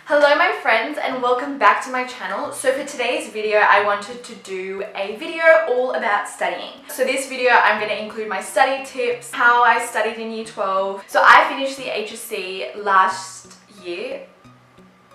Hello my friends and welcome back to my channel. So for today's video I wanted to do a video all about studying. So this video I'm going to include my study tips, how I studied in year 12. So I finished the HSC last year,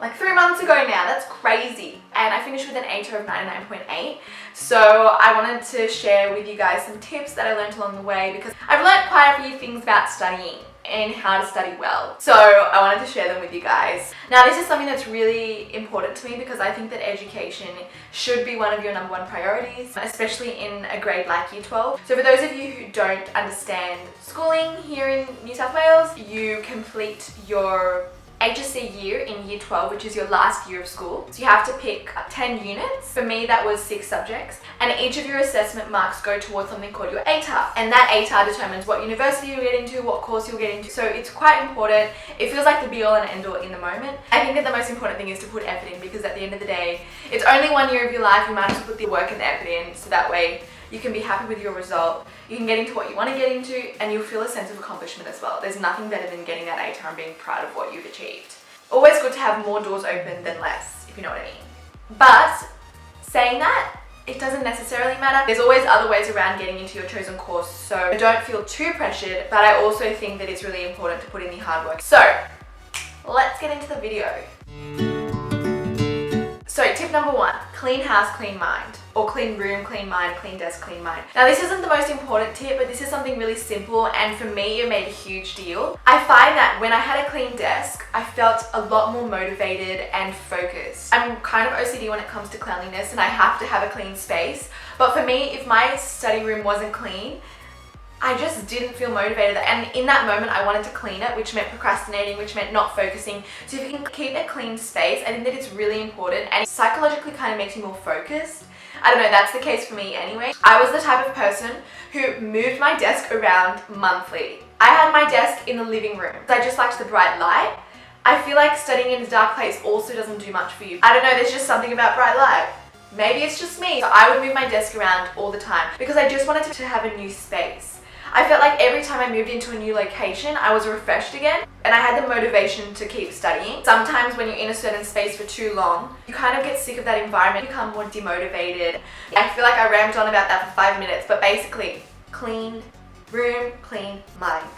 like 3 months ago now. That's crazy. And I finished with an ATAR of 99.8. So I wanted to share with you guys some tips that I learned along the way because I've learned quite a few things about studying and how to study well. So I wanted to share them with you guys. Now this is something that's really important to me because I think that education should be one of your #1 priorities, especially in a grade like year 12. So for those of you who don't understand schooling here in New South Wales, you complete your HSC year in year 12, which is your last year of school. So you have to pick 10 units. For me, that was 6 subjects. And each of your assessment marks go towards something called your ATAR. And that ATAR determines what university you'll get into, what course you'll get into. So it's quite important. It feels like the be all and end all in the moment. I think that the most important thing is to put effort in because at the end of the day, it's only 1 year of your life. You might as well put the work and the effort in so that way you can be happy with your result, you can get into what you want to get into, and you'll feel a sense of accomplishment as well. There's nothing better than getting that ATAR and being proud of what you've achieved. Always good to have more doors open than less, if you know what I mean. But saying that, it doesn't necessarily matter. There's always other ways around getting into your chosen course, so don't feel too pressured, but I also think that it's really important to put in the hard work. So, let's get into the video. So tip number 1, clean house, clean mind. Or clean room, clean mind, clean desk, clean mind. Now this isn't the most important tip, but this is something really simple and for me it made a huge deal. I find that when I had a clean desk, I felt a lot more motivated and focused. I'm kind of OCD when it comes to cleanliness and I have to have a clean space. But for me, if my study room wasn't clean, I just didn't feel motivated, and in that moment I wanted to clean it, which meant procrastinating, which meant not focusing. So if you can keep a clean space, I think that it's really important and it psychologically kind of makes you more focused. I don't know, that's the case for me anyway. I was the type of person who moved my desk around monthly. I had my desk in the living room. I just liked the bright light. I feel like studying in a dark place also doesn't do much for you. I don't know, there's just something about bright light. Maybe it's just me. So I would move my desk around all the time because I just wanted to have a new space. I felt like every time I moved into a new location, I was refreshed again and I had the motivation to keep studying. Sometimes when you're in a certain space for too long, you kind of get sick of that environment, you become more demotivated. I feel like I rambled on about that for 5 minutes, but basically, clean room, clean mind.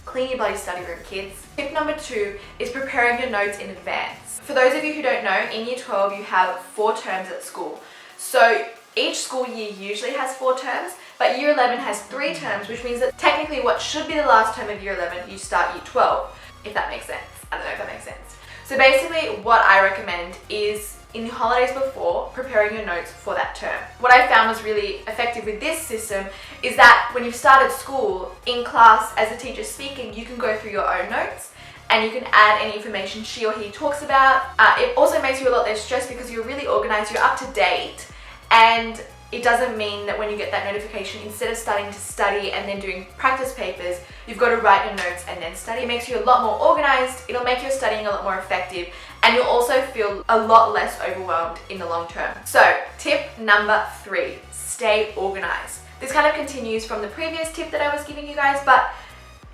Clean your bloody study room, kids. Tip number 2 is preparing your notes in advance. For those of you who don't know, in year 12 you have 4 terms at school. So each school year usually has 4 terms, but year 11 has 3 terms, which means that technically what should be the last term of year 11, you start year 12, if that makes sense. I don't know if that makes sense. So basically what I recommend is in the holidays before, preparing your notes for that term. What I found was really effective with this system is that when you've started school, in class as a teacher speaking, you can go through your own notes and you can add any information she or he talks about. It also makes you a lot less stressed because you're really organized, you're up to date, and it doesn't mean that when you get that notification, instead of starting to study and then doing practice papers, you've got to write your notes and then study. It makes you a lot more organized, it'll make your studying a lot more effective, and you'll also feel a lot less overwhelmed in the long term. So, tip number 3, stay organized. This kind of continues from the previous tip that I was giving you guys, but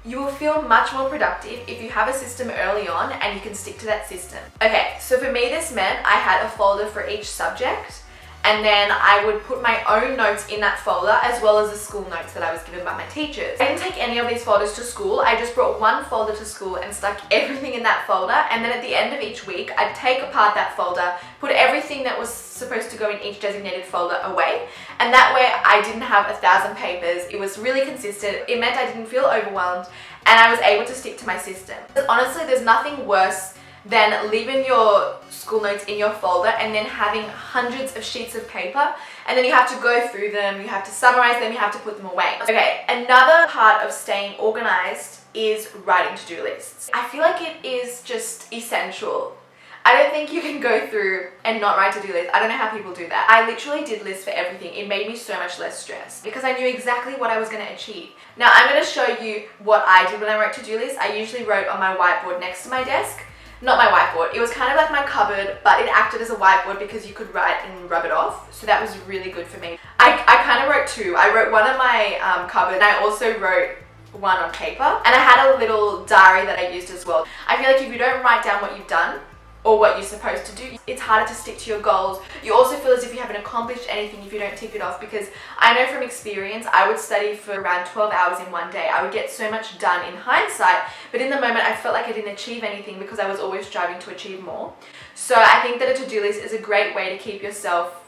you will feel much more productive if you have a system early on and you can stick to that system. Okay, so for me this meant I had a folder for each subject, and then I would put my own notes in that folder as well as the school notes that I was given by my teachers. I didn't take any of these folders to school. I just brought one folder to school and stuck everything in that folder, and then at the end of each week I'd take apart that folder, put everything that was supposed to go in each designated folder away, and that way I didn't have 1,000 papers. It was really consistent. It meant I didn't feel overwhelmed and I was able to stick to my system. Honestly, there's nothing worse than leaving your school notes in your folder and then having hundreds of sheets of paper, and then you have to go through them, you have to summarize them, you have to put them away. Okay, another part of staying organized is writing to-do lists. I feel like it is just essential. I don't think you can go through and not write to-do lists. I don't know how people do that. I literally did lists for everything. It made me so much less stressed because I knew exactly what I was going to achieve. Now I'm going to show you what I did when I wrote to-do lists. I usually wrote on my whiteboard next to my desk. Not my whiteboard, it was kind of like my cupboard, but it acted as a whiteboard because you could write and rub it off. So that was really good for me. I kind of wrote 2. I wrote one on my cupboard and I also wrote one on paper. And I had a little diary that I used as well. I feel like if you don't write down what you've done, or what you're supposed to do. It's harder to stick to your goals. You also feel as if you haven't accomplished anything if you don't tick it off, because I know from experience, I would study for around 12 hours in one day. I would get so much done in hindsight, but in the moment I felt like I didn't achieve anything because I was always striving to achieve more. So I think that a to-do list is a great way to keep yourself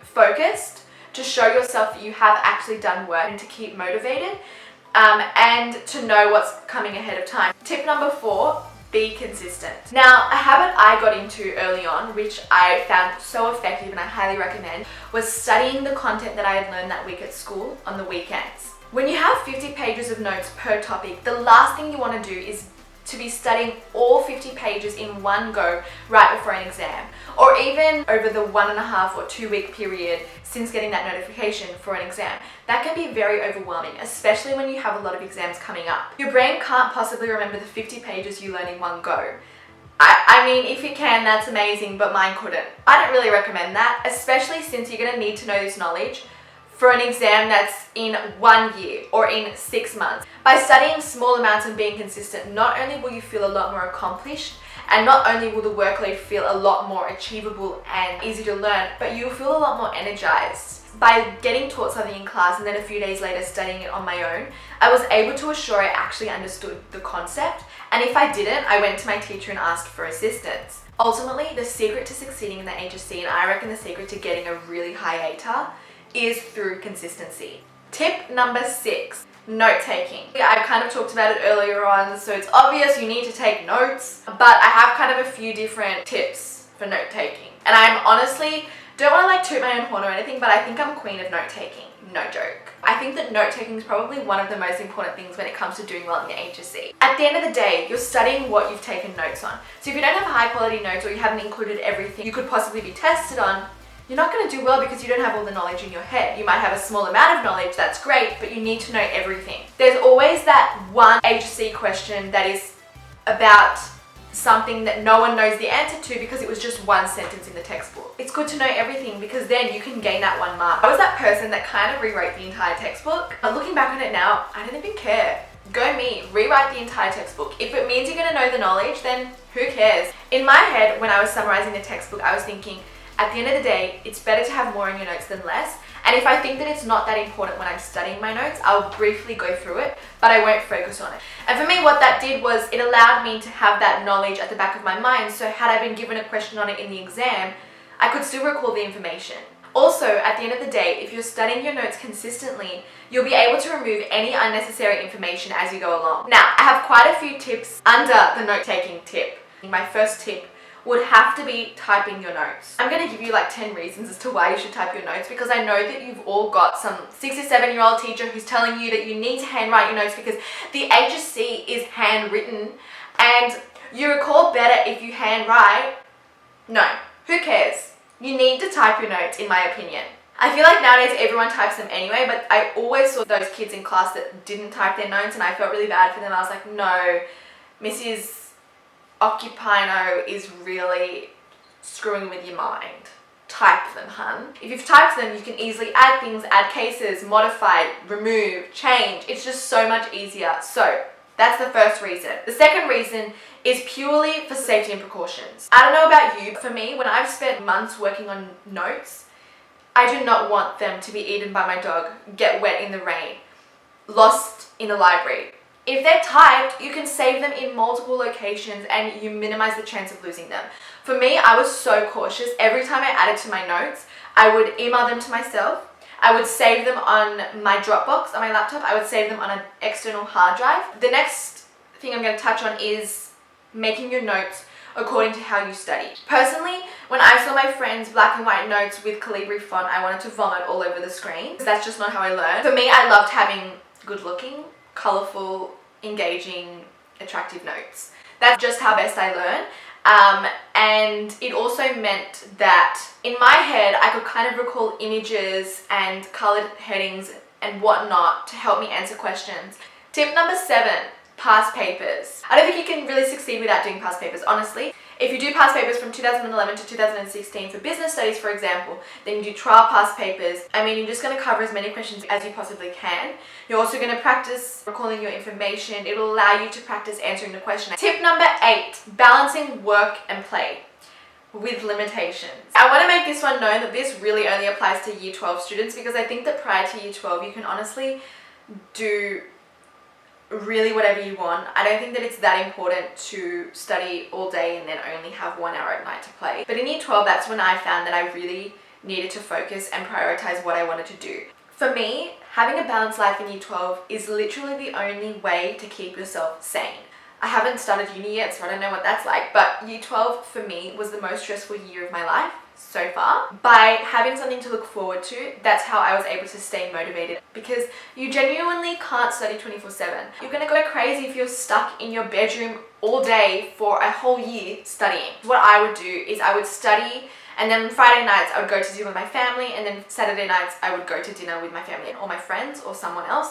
focused, to show yourself that you have actually done work, and to keep motivated, and to know what's coming ahead of time. Tip number 4, be consistent. Now, a habit I got into early on, which I found so effective and I highly recommend, was studying the content that I had learned that week at school on the weekends. When you have 50 pages of notes per topic, the last thing you want to do is to be studying all 50 pages in one go right before an exam, or even over the 1.5 or 2 week period since getting that notification for an exam. That can be very overwhelming, especially when you have a lot of exams coming up. Your brain can't possibly remember the 50 pages you learn in one go. I mean, if it can, that's amazing, but mine couldn't. I don't really recommend that, especially since you're going to need to know this knowledge for an exam that's in 1 year or in 6 months. By studying small amounts and being consistent, not only will you feel a lot more accomplished, and not only will the workload feel a lot more achievable and easy to learn, but you'll feel a lot more energized. By getting taught something in class and then a few days later studying it on my own, I was able to assure I actually understood the concept, and if I didn't, I went to my teacher and asked for assistance. Ultimately, the secret to succeeding in the HSC, and I reckon the secret to getting a really high ATAR, is through consistency. Tip number 6, note-taking. I kind of talked about it earlier on, so it's obvious you need to take notes, but I have kind of a few different tips for note-taking. And I'm honestly, don't want to like toot my own horn or anything, but I think I'm queen of note-taking. No joke. I think that note-taking is probably one of the most important things when it comes to doing well in your HSC. At the end of the day, you're studying what you've taken notes on. So if you don't have high quality notes, or you haven't included everything you could possibly be tested on, you're not going to do well because you don't have all the knowledge in your head. You might have a small amount of knowledge, that's great, but you need to know everything. There's always that one HSC question that is about something that no one knows the answer to because it was just one sentence in the textbook. It's good to know everything because then you can gain that 1 mark. I was that person that kind of rewrote the entire textbook. But looking back on it now, I don't even care. Go me, rewrite the entire textbook. If it means you're going to know the knowledge, then who cares? In my head, when I was summarizing the textbook, I was thinking, at the end of the day, it's better to have more in your notes than less. And if I think that it's not that important when I'm studying my notes, I'll briefly go through it, but I won't focus on it. And for me, what that did was it allowed me to have that knowledge at the back of my mind. So had I been given a question on it in the exam, I could still recall the information. Also, at the end of the day, if you're studying your notes consistently, you'll be able to remove any unnecessary information as you go along. Now, I have quite a few tips under the note-taking tip. My first tip would have to be typing your notes. I'm going to give you like 10 reasons as to why you should type your notes, because I know that you've all got some 6 or 7-year-old teacher who's telling you that you need to handwrite your notes because the HSC is handwritten and you recall better if you handwrite. No, who cares? You need to type your notes, in my opinion. I feel like nowadays everyone types them anyway, but I always saw those kids in class that didn't type their notes and I felt really bad for them. I was like, no, Mrs. Occupino is really screwing with your mind. Type them, hun. If you've typed them, you can easily add things, add cases, modify, remove, change. It's just so much easier. So that's the first reason. The second reason is purely for safety and precautions. I don't know about you, but for me, when I've spent months working on notes, I do not want them to be eaten by my dog, get wet in the rain, lost in the library. If they're typed, you can save them in multiple locations and you minimize the chance of losing them. For me, I was so cautious. Every time I added to my notes, I would email them to myself. I would save them on my Dropbox on my laptop. I would save them on an external hard drive. The next thing I'm going to touch on is making your notes according to how you study. Personally, when I saw my friends' black and white notes with Calibri font, I wanted to vomit all over the screen. That's just not how I learn. For me, I loved having good looking, colourful, engaging, attractive notes. That's just how best I learn. And it also meant that in my head, I could kind of recall images and coloured headings and whatnot to help me answer questions. Tip number 7, past papers. I don't think you can really succeed without doing past papers, honestly. If you do past papers from 2011 to 2016 for business studies, for example, then you do trial past papers. I mean, you're just going to cover as many questions as you possibly can. You're also going to practice recalling your information. It will allow you to practice answering the question. Tip number 8, balancing work and play. with limitations. I want to make this one known that this really only applies to year 12 students, because I think that prior to year 12 you can honestly do really whatever you want. I don't think that it's that important to study all day and then only have 1 hour at night to play. But in year 12, that's when I found that I really needed to focus and prioritize what I wanted to do. For me, having a balanced life in year 12 is literally the only way to keep yourself sane. I haven't started uni yet, so I don't know what that's like, but year 12 for me was the most stressful year of my life so far. By having something to look forward to, that's how I was able to stay motivated, because you genuinely can't study 24/7. You're gonna go crazy if you're stuck in your bedroom all day for a whole year studying. What I would do is I would study, and then Friday nights I would go to dinner with my family, and then Saturday nights I would go to dinner with my family or my friends or someone else.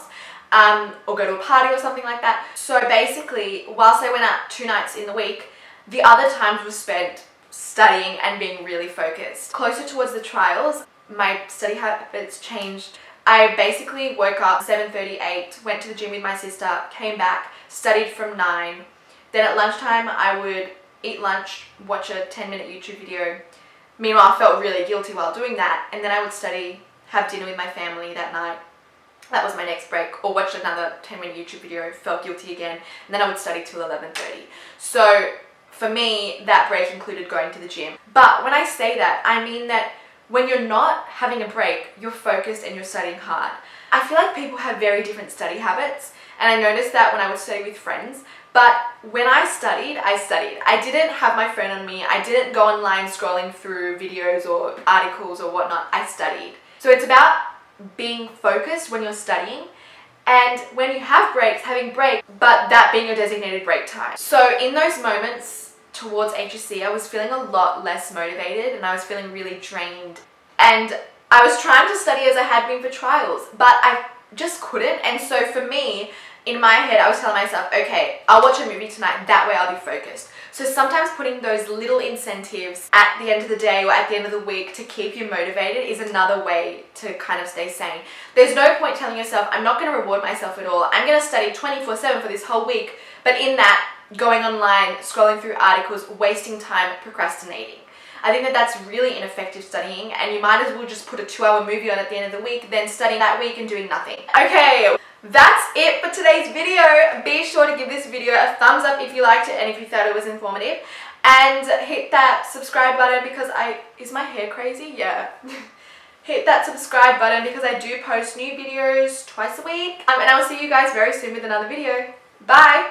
Or go to a party or something like that. So basically, whilst I went out 2 nights in the week, the other times were spent studying and being really focused. Closer towards the trials, my study habits changed. I basically woke up 7:30, 8, went to the gym with my sister, came back, studied from 9. Then at lunchtime, I would eat lunch, watch a 10-minute YouTube video. Meanwhile, I felt really guilty while doing that. And then I would study, have dinner with my family that night. That was my next break, or watch another 10-minute YouTube video, felt guilty again, and then I would study till 11:30. So for me, that break included going to the gym. But when I say that, I mean that when you're not having a break, you're focused and you're studying hard. I feel like people have very different study habits, and I noticed that when I would study with friends. But when I studied, I studied. I didn't have my phone on me. I didn't go online scrolling through videos or articles or whatnot. I studied. So it's about being focused when you're studying, and when you have breaks, having breaks, but that being your designated break time. So in those moments towards HSC, I was feeling a lot less motivated and I was feeling really drained, and I was trying to study as I had been for trials, but I just couldn't. And so for me, in my head, I was telling myself, okay, I'll watch a movie tonight, that way I'll be focused. So sometimes putting those little incentives at the end of the day or at the end of the week to keep you motivated is another way to kind of stay sane. There's no point telling yourself, I'm not going to reward myself at all. I'm going to study 24/7 for this whole week, but in that, going online, scrolling through articles, wasting time, procrastinating. I think that that's really ineffective studying, and you might as well just put a 2-hour movie on at the end of the week than studying that week and doing nothing. Okay, that's it for today's video. Be sure to give this video a thumbs up if you liked it and if you thought it was informative, and hit that subscribe button because is my hair crazy? Yeah. Hit that subscribe button because I do post new videos twice a week, and I will see you guys very soon with another video. Bye!